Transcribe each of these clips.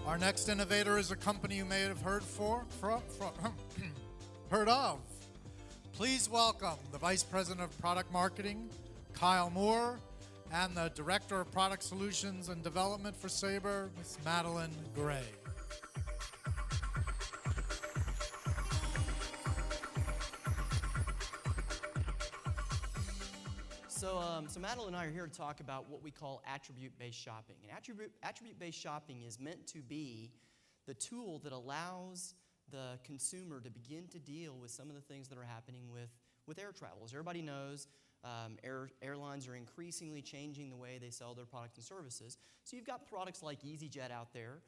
Our next innovator is a company you may have heard of. Please welcome the Vice President of Product Marketing, Kyle Moore, and the Director of Product Solutions and Development for Sabre, Ms. Madeline Gray. So Madeline and I are here to talk about what we call attribute-based shopping. And attribute-based shopping is meant to be the tool that allows the consumer to begin to deal with some of the things that are happening with air travel. As everybody knows, airlines are increasingly changing the way they sell their products and services. So you've got products like EasyJet out there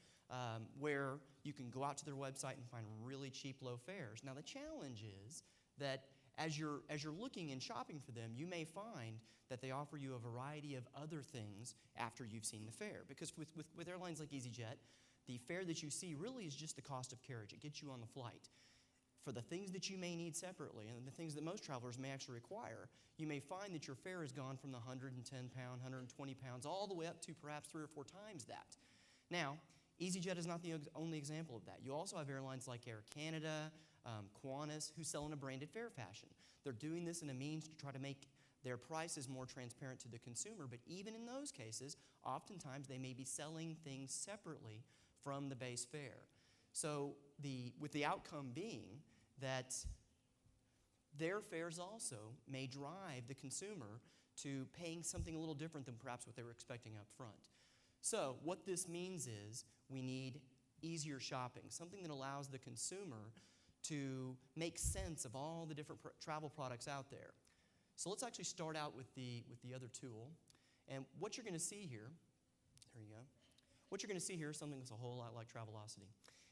where you can go out to their website and find really cheap, low fares. Now the challenge is that as you're looking and shopping for them, you may find that they offer you a variety of other things after you've seen the fare. Because with airlines like EasyJet, the fare that you see really is just the cost of carriage. It gets you on the flight. For the things that you may need separately and the things that most travelers may actually require, you may find that your fare has gone from the 110-pound, 120 pounds, all the way up to perhaps 3 or 4 times that. Now, EasyJet is not the only example of that. You also have airlines like Air Canada, Qantas, who sell in a branded fare fashion. They're doing this in a means to try to make their prices more transparent to the consumer, but even in those cases, oftentimes they may be selling things separately from the base fare. So with the outcome being that their fares also may drive the consumer to paying something a little different than perhaps what they were expecting up front. So what this means is we need easier shopping, something that allows the consumer to make sense of all the different travel products out there. So let's actually start out with the other tool. And what you're going to see here, there you go. What you're going to see here is something that's a whole lot like Travelocity.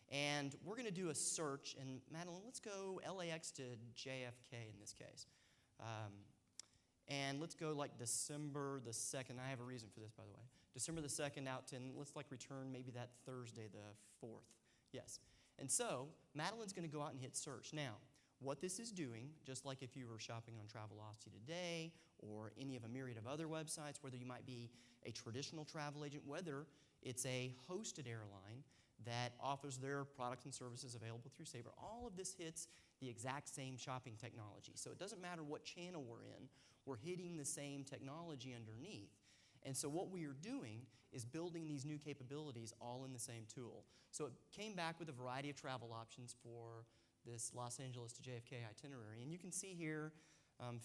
And we're going to do a search. And Madeline, let's go LAX to JFK in this case. And let's go like December the 2nd. I have a reason for this, by the way. December the 2nd out to, and let's like return maybe that Thursday the 4th. Yes. And so Madeline's going to go out and hit search. Now, what this is doing, just like if you were shopping on Travelocity today or any of a myriad of other websites, whether you might be a traditional travel agent, whether it's a hosted airline that offers their products and services available through Sabre, all of this hits the exact same shopping technology. So it doesn't matter what channel we're in, we're hitting the same technology underneath. And so what we are doing is building these new capabilities all in the same tool. So it came back with a variety of travel options for this Los Angeles to JFK itinerary. And you can see here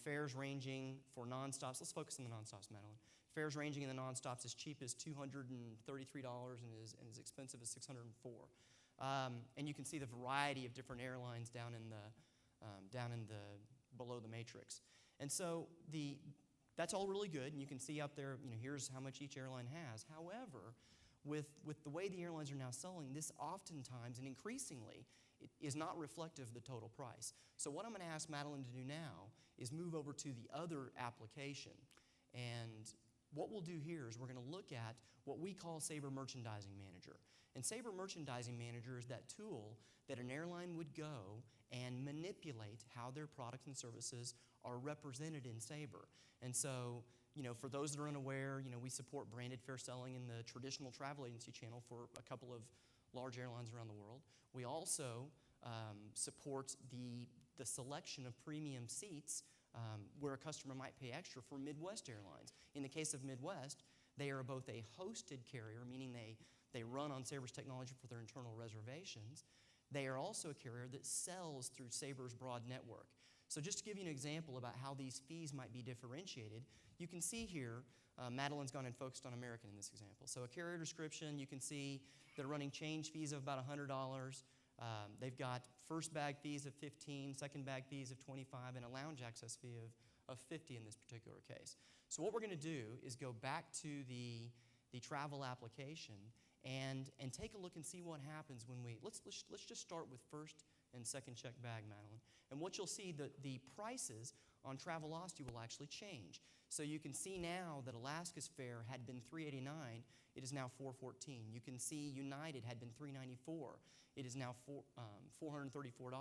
fares ranging for nonstops. Let's focus on the nonstops, Madeline. Fares ranging in the nonstops as cheap as $233 and as expensive as $604. And you can see the variety of different airlines down in the below the matrix. And so that's all really good, and you can see up there, here's how much each airline has. However, with the way the airlines are now selling, this oftentimes and increasingly is not reflective of the total price. So what I'm going to ask Madeline to do now is move over to the other application. And what we'll do here is we're going to look at what we call Sabre Merchandising Manager. And Sabre Merchandising Manager is that tool that an airline would go and manipulate how their products and services are represented in Sabre. And so, for those that are unaware, we support branded fare selling in the traditional travel agency channel for a couple of large airlines around the world. We also support the selection of premium seats where a customer might pay extra for Midwest Airlines. In the case of Midwest, they are both a hosted carrier, meaning they run on Sabre's technology for their internal reservations. They are also a carrier that sells through Sabre's broad network. So just to give you an example about how these fees might be differentiated, you can see here, Madeline's gone and focused on American in this example. So a carrier description, you can see they're running change fees of about $100. They've got first bag fees of $15, second bag fees of $25, and a lounge access fee of $50 in this particular case. So what we're going to do is go back to the travel application and take a look and see what happens when let's just start with first and second check bag, Madeline. And what you'll see, the prices on Travelocity will actually change. So you can see now that Alaska's fare had been $389, it is now $414. You can see United had been $394, it is now $434,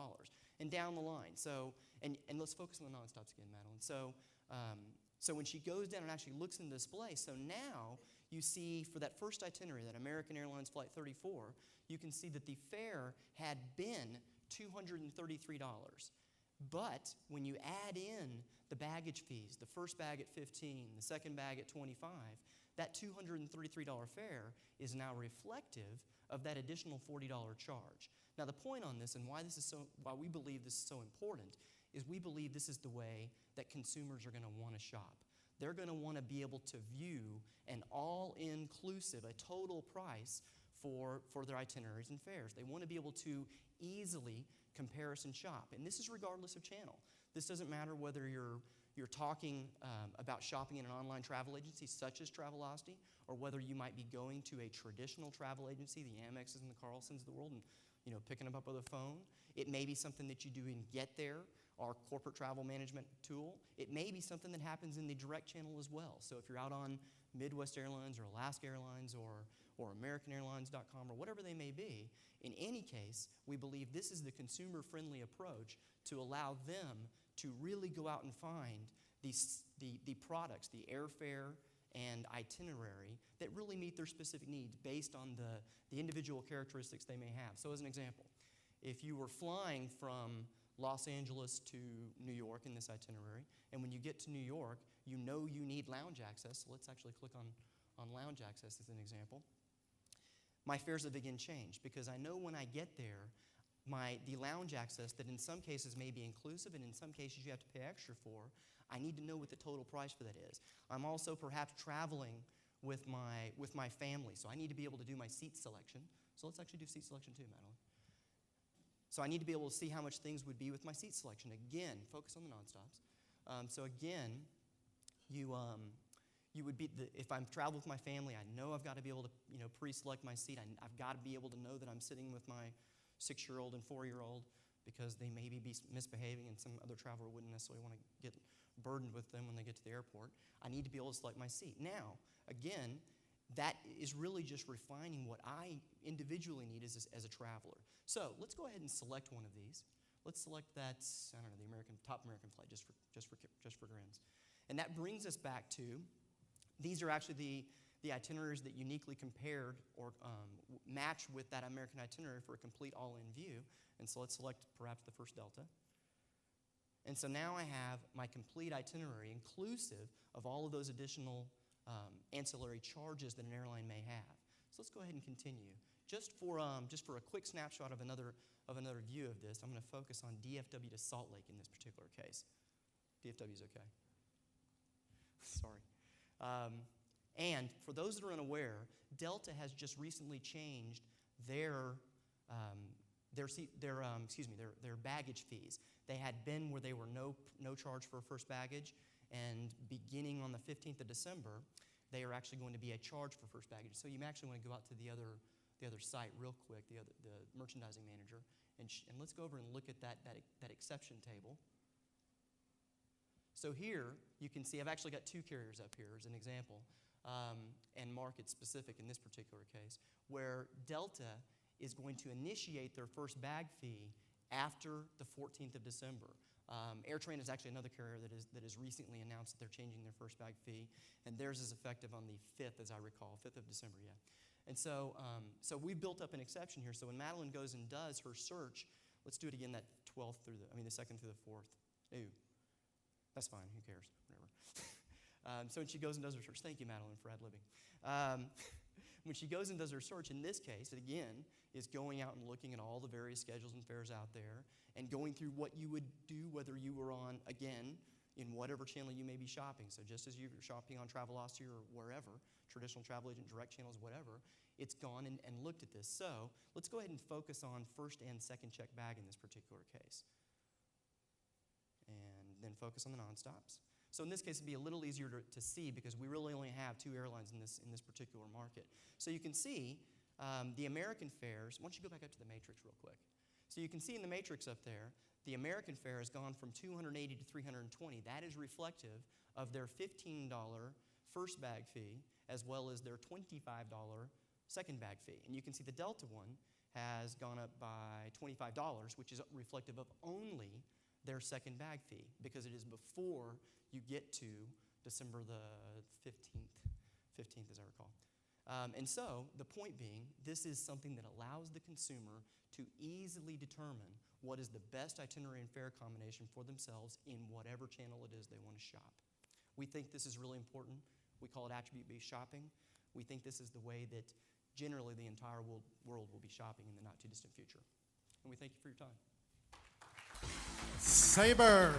and down the line. So, and let's focus on the nonstops again, Madeline. So when she goes down and actually looks in the display, so now you see for that first itinerary, that American Airlines Flight 34, you can see that the fare had been $233. But when you add in the baggage fees, the first bag at $15, the second bag at $25, that $233 fare is now reflective of that additional $40 charge. Now the point on this and why we believe this is so important is we believe this is the way that consumers are going to want to shop. They're going to want to be able to view an all-inclusive, a total price for their itineraries and fares. They want to be able to easily comparison shop. And this is regardless of channel. This doesn't matter whether you're talking about shopping in an online travel agency such as Travelocity, or whether you might be going to a traditional travel agency, the Amexes and the Carlsons of the world, and picking them up with a phone. It may be something that you do in GetThere, our corporate travel management tool. It may be something that happens in the direct channel as well. So if you're out on Midwest Airlines or Alaska Airlines or AmericanAirlines.com or whatever they may be, in any case, we believe this is the consumer-friendly approach to allow them to really go out and find the products, the airfare and itinerary that really meet their specific needs based on the individual characteristics they may have. So as an example, if you were flying from Los Angeles to New York in this itinerary, and when you get to New York, you know you need lounge access. So let's actually click on lounge access as an example. My fares have again changed because I know when I get there, the lounge access that in some cases may be inclusive and in some cases you have to pay extra for, I need to know what the total price for that is. I'm also perhaps traveling with my family, so I need to be able to do my seat selection. So let's actually do seat selection too, Madeline. So I need to be able to see how much things would be with my seat selection. Again, focus on the nonstops. So again, you would be, if I'm traveling with my family, I know I've got to be able to pre-select my seat. I've got to be able to know that I'm sitting with my 6-year-old and 4-year-old because they may be misbehaving and some other traveler wouldn't necessarily want to get burdened with them when they get to the airport. I need to be able to select my seat. Now, again, that is really just refining what I individually need as a traveler. So let's go ahead and select one of these. Let's select that, I don't know, the top American flight, just for grins. And that brings us back to, these are actually the itineraries that uniquely compared or match with that American itinerary for a complete all-in view. And so let's select perhaps the first Delta. And so now I have my complete itinerary inclusive of all of those additional ancillary charges that an airline may have. So let's go ahead and continue. Just for a quick snapshot of another view of this, I'm going to focus on DFW to Salt Lake in this particular case. DFW is okay. Sorry. And for those that are unaware, Delta has just recently changed their baggage fees. They had been where they were no charge for first baggage, and beginning on the 15th of December, they are actually going to be a charge for first baggage. So you may actually want to go out to the other site real quick, the merchandising manager, and let's go over and look at that exception table. So here you can see I've actually got two carriers up here as an example, and market specific in this particular case, where Delta is going to initiate their first bag fee after the 14th of December. AirTran is actually another carrier that has recently announced that they're changing their first bag fee, and theirs is effective on the 5th, as I recall, 5th of December, yeah. And so we built up an exception here. So when Madeline goes and does her search, let's do it again, that 12th through the 2nd through the 4th. Ooh, that's fine, who cares, whatever. So when she goes and does her search, thank you, Madeline, for ad-libbing. When she goes and does her search, in this case, it again is going out and looking at all the various schedules and fares out there and going through what you would do whether you were on, again, in whatever channel you may be shopping. So just as you're shopping on Travelocity or wherever, traditional travel agent, direct channels, whatever, it's gone and looked at this. So let's go ahead and focus on first and second check bag in this particular case. And then focus on the nonstops. So in this case, it'd be a little easier to see because we really only have two airlines in this particular market. So you can see the American fares. Why don't you go back up to the matrix real quick? So you can see in the matrix up there, the American fare has gone from $280 to $320. That is reflective of their $15 first bag fee as well as their $25 second bag fee. And you can see the Delta one has gone up by $25, which is reflective of only their second bag fee because it is before you get to December the 15th 15th, as I recall. And so, the point being, this is something that allows the consumer to easily determine what is the best itinerary and fare combination for themselves in whatever channel it is they want to shop. We think this is really important. We call it attribute-based shopping. We think this is the way that generally the entire world will be shopping in the not-too-distant future. And we thank you for your time. Sabre.